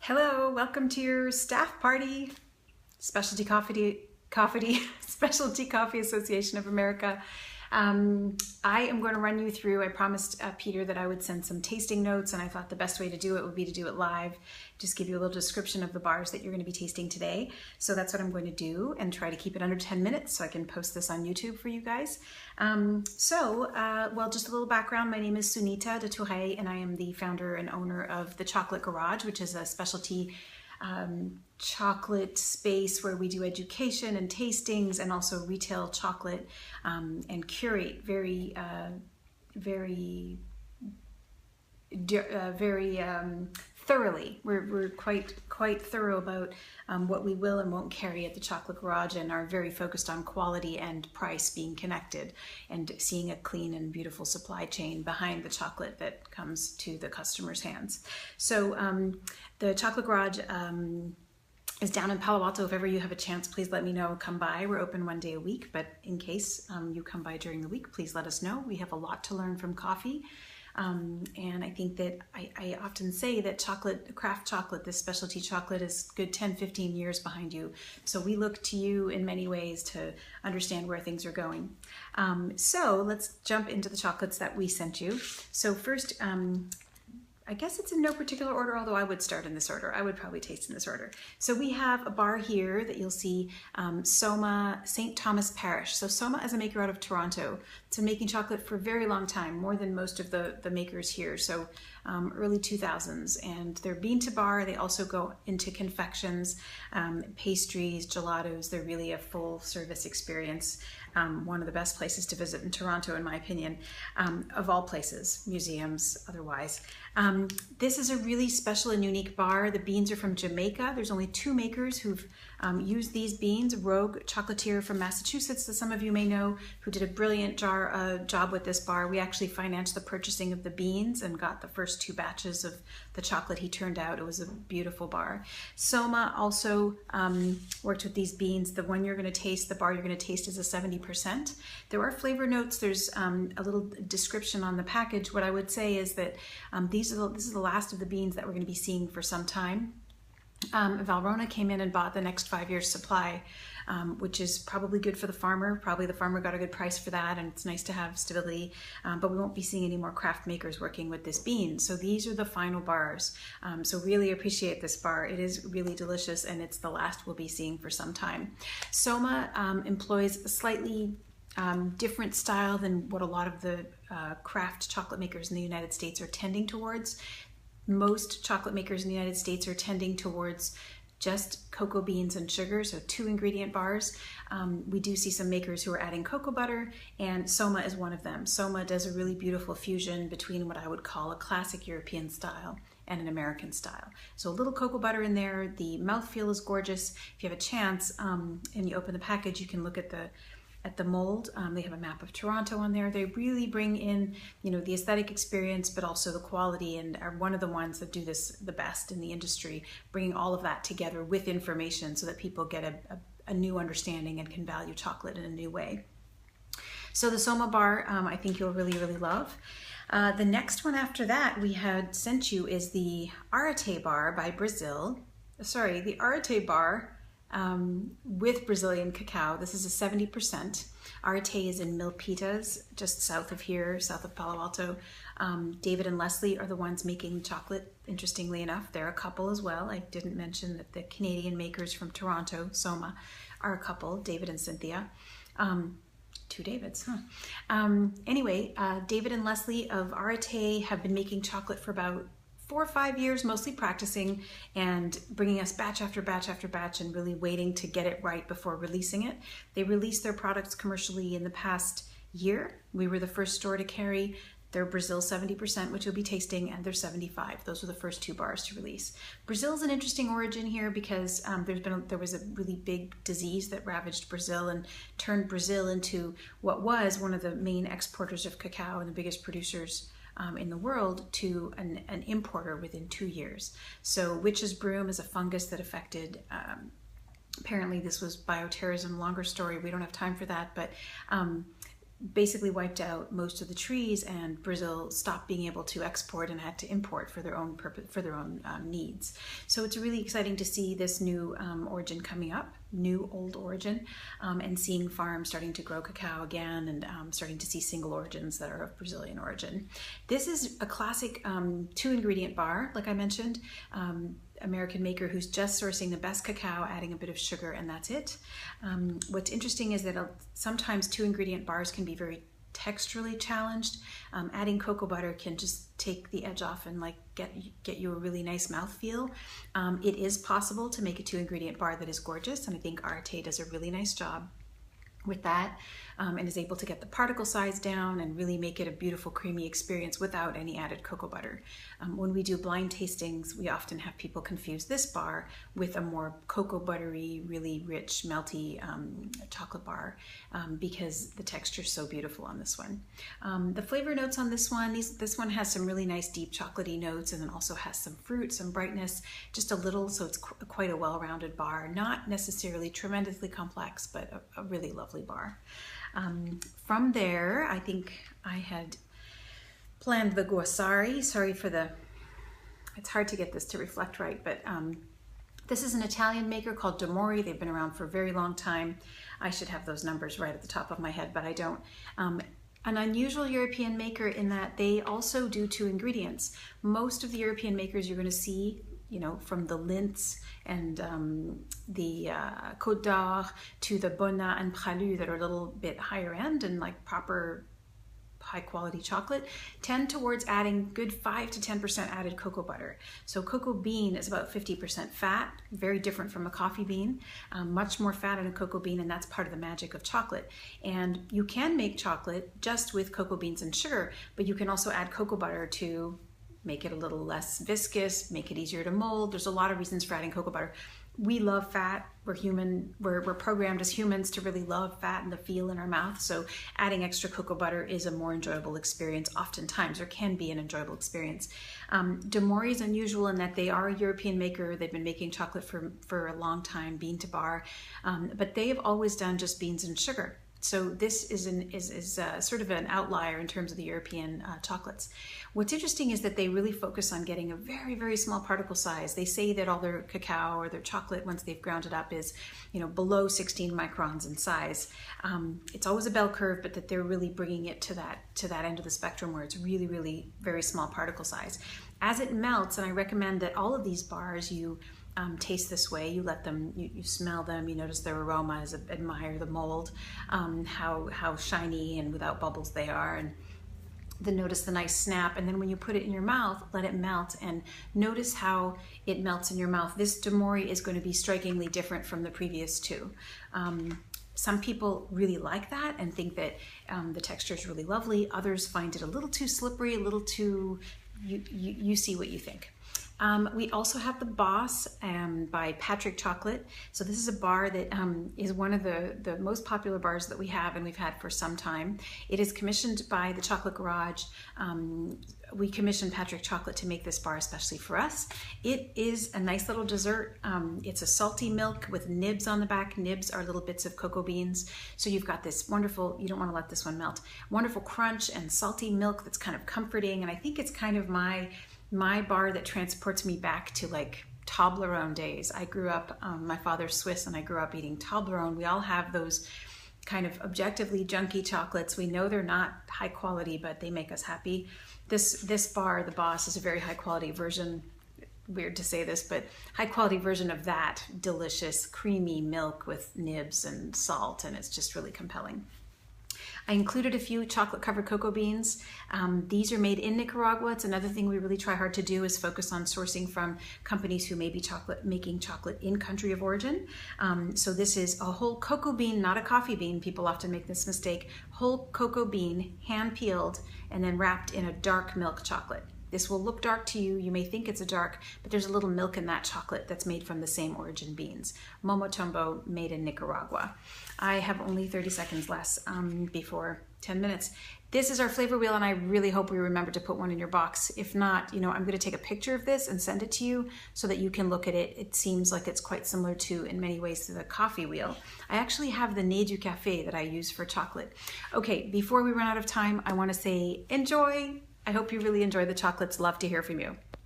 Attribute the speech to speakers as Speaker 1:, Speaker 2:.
Speaker 1: Hello, welcome to your staff party, Specialty Coffee Association of America. I am going to run you through, I promised Peter that I would send some tasting notes, and I thought the best way to do it would be to do it live, just give you a little description of the bars that you're going to be tasting today. So that's what I'm going to do and try to keep it under 10 minutes so I can post this on YouTube for you guys. Well, just a little background. My name is Sunita de Touré, and I am the founder and owner of the Chocolate Garage, which is a specialty chocolate space where we do education and tastings and also retail chocolate and curate very thoroughly. We're quite thorough about what we will and won't carry at the Chocolate Garage, and are very focused on quality and price being connected and seeing a clean and beautiful supply chain behind the chocolate that comes to the customer's hands. So the Chocolate Garage is down in Palo Alto. If ever you have a chance, please let me know. Come by. We're open one day a week, but in case you come by during the week, please let us know. We have a lot to learn from coffee. And I think that I often say that craft chocolate, this specialty chocolate, is good 10-15 years behind you. So we look to you in many ways to understand where things are going. So let's jump into the chocolates that we sent you. So first, I guess it's in no particular order, although I would start in this order. I would probably taste in this order. So we have a bar here that you'll see, Soma, St. Thomas Parish. So Soma is a maker out of Toronto. It's been making chocolate for a very long time, more than most of the makers here. So early 2000s. And they're bean to bar. They also go into confections, pastries, gelatos. They're really a full service experience. One of the best places to visit in Toronto, in my opinion, of all places, museums, otherwise. This is a really special and unique bar. The beans are from Jamaica. There's only 2 makers who've used these beans. Rogue Chocolatier from Massachusetts, that some of you may know, who did a brilliant job with this bar. We actually financed the purchasing of the beans and got the first 2 batches of the chocolate he turned out. It was a beautiful bar. Soma also worked with these beans. The one you're going to taste, the bar you're going to taste, is a 70%. There are flavor notes. There's a little description on the package. What I would say is that this is the last of the beans that we're going to be seeing for some time. Valrhona came in and bought the next 5 years supply, which is probably good for the farmer. Probably the farmer got a good price for that, and it's nice to have stability, but we won't be seeing any more craft makers working with this bean. So these are the final bars. So really appreciate this bar. It is really delicious, and it's the last we'll be seeing for some time. Soma employs a slightly different style than what a lot of the craft chocolate makers in the United States are tending towards. Most chocolate makers in the United States are tending towards just cocoa beans and sugar, so 2 ingredient bars. We do see some makers who are adding cocoa butter, and Soma is one of them. Soma does a really beautiful fusion between what I would call a classic European style and an American style. So a little cocoa butter in there. The mouthfeel is gorgeous. If you have a chance and you open the package, you can look at the mold. They have a map of Toronto on there. They really bring in, the aesthetic experience, but also the quality, and are one of the ones that do this the best in the industry, bringing all of that together with information so that people get a new understanding and can value chocolate in a new way. So the Soma bar, I think you'll really, really love. The next one after that we had sent you is the Arete bar by Brazil. Sorry, the Arete bar with Brazilian cacao. This is a 70%. Arete is in Milpitas, just south of here, south of Palo Alto. David and Leslie are the ones making chocolate, interestingly enough. They're a couple as well. I didn't mention that the Canadian makers from Toronto, Soma, are a couple, David and Cynthia. 2 Davids, huh? Anyway, David and Leslie of Arete have been making chocolate for about 4 or 5 years, mostly practicing and bringing us batch after batch after batch, and really waiting to get it right before releasing it. They released their products commercially in the past year. We were the first store to carry their Brazil 70%, which you'll be tasting, and their 75. Those were the first 2 bars to release. Brazil is an interesting origin here because there was a really big disease that ravaged Brazil and turned Brazil into what was one of the main exporters of cacao and the biggest producers in the world, to an importer within 2 years. So witch's broom is a fungus that affected, apparently this was bioterrorism, longer story, we don't have time for that, but basically wiped out most of the trees, and Brazil stopped being able to export and had to import for their own purpose, for their own needs. So it's really exciting to see this new origin coming up, new old origin, and seeing farms starting to grow cacao again, and starting to see single origins that are of Brazilian origin. This is a classic 2-ingredient bar, like I mentioned. American maker who's just sourcing the best cacao, adding a bit of sugar, and that's it. What's interesting is that sometimes 2-ingredient bars can be very texturally challenged. Adding cocoa butter can just take the edge off and like get you a really nice mouthfeel. It is possible to make a 2-ingredient bar that is gorgeous, and I think Arte does a really nice job with that, and is able to get the particle size down and really make it a beautiful creamy experience without any added cocoa butter. When we do blind tastings, we often have people confuse this bar with a more cocoa buttery, really rich, melty chocolate bar, because the texture is so beautiful on this one. The flavor notes on this one, this one has some really nice deep chocolatey notes, and then also has some fruit, some brightness, just a little, so it's quite a well-rounded bar. Not necessarily tremendously complex, but a really lovely bar. From there, I think I had planned the guassari. Sorry for it's hard to get this to reflect right, but this is an Italian maker called DeMorir. They've been around for a very long time. I should have those numbers right at the top of my head, but I don't. An unusual European maker in that they also do 2 ingredients. Most of the European makers you're going to see, you know, from the Linz and the Côte d'Or to the Bonnat and Pralu that are a little bit higher end and like proper high quality chocolate, tend towards adding good 5 to 10% added cocoa butter. So cocoa bean is about 50% fat, very different from a coffee bean, much more fat in a cocoa bean, and that's part of the magic of chocolate. And you can make chocolate just with cocoa beans and sugar, but you can also add cocoa butter to make it a little less viscous, make it easier to mold. There's a lot of reasons for adding cocoa butter. We love fat. We're human. We're programmed as humans to really love fat and the feel in our mouth. So adding extra cocoa butter is a more enjoyable experience oftentimes, or can be an enjoyable experience. DeMorir is unusual in that they are a European maker. They've been making chocolate for a long time, bean to bar, but they have always done just beans and sugar. So this is sort of an outlier in terms of the European chocolates. What's interesting is that they really focus on getting a very, very small particle size. They say that all their cacao or their chocolate, once they've ground it up, is, you know, below 16 microns in size. It's always a bell curve, but that they're really bringing it to that end of the spectrum where it's really, really very small particle size. As it melts, and I recommend that all of these bars you taste this way. You let them, you smell them, you notice their aromas, admire the mold, how shiny and without bubbles they are, and then notice the nice snap. And then when you put it in your mouth, let it melt and notice how it melts in your mouth. This DeMorir is going to be strikingly different from the previous two. Some people really like that and think that the texture is really lovely. Others find it a little too slippery, a little too, you see what you think. We also have the Boss by Patrick Chocolate. So this is a bar that is one of the most popular bars that we have and we've had for some time. It is commissioned by the Chocolate Garage. We commissioned Patrick Chocolate to make this bar especially for us. It is a nice little dessert. It's a salty milk with nibs on the back. Nibs are little bits of cocoa beans. So you've got this wonderful, you don't want to let this one melt, wonderful crunch and salty milk that's kind of comforting. And I think it's kind of my bar that transports me back to like Toblerone days. I grew up, my father's Swiss, and I grew up eating Toblerone. We all have those kind of objectively junky chocolates. We know they're not high quality, but they make us happy. This bar, the Boss, is a very high quality version. Weird to say this, but high quality version of that delicious creamy milk with nibs and salt, and it's just really compelling. I included a few chocolate covered cocoa beans. These are made in Nicaragua. It's another thing we really try hard to do is focus on sourcing from companies who may be making chocolate in country of origin. So this is a whole cocoa bean, not a coffee bean. People often make this mistake. Whole cocoa bean, hand peeled, and then wrapped in a dark milk chocolate. This will look dark to you. You may think it's a dark, but there's a little milk in that chocolate that's made from the same origin beans. Momotombo, made in Nicaragua. I have only 30 seconds less before 10 minutes. This is our flavor wheel, and I really hope we remember to put one in your box. If not, I'm going to take a picture of this and send it to you so that you can look at it. It seems like it's quite similar to, in many ways, to the coffee wheel. I actually have the Nez du Café that I use for chocolate. Okay, before we run out of time, I want to say enjoy. I hope you really enjoy the chocolates. Love to hear from you.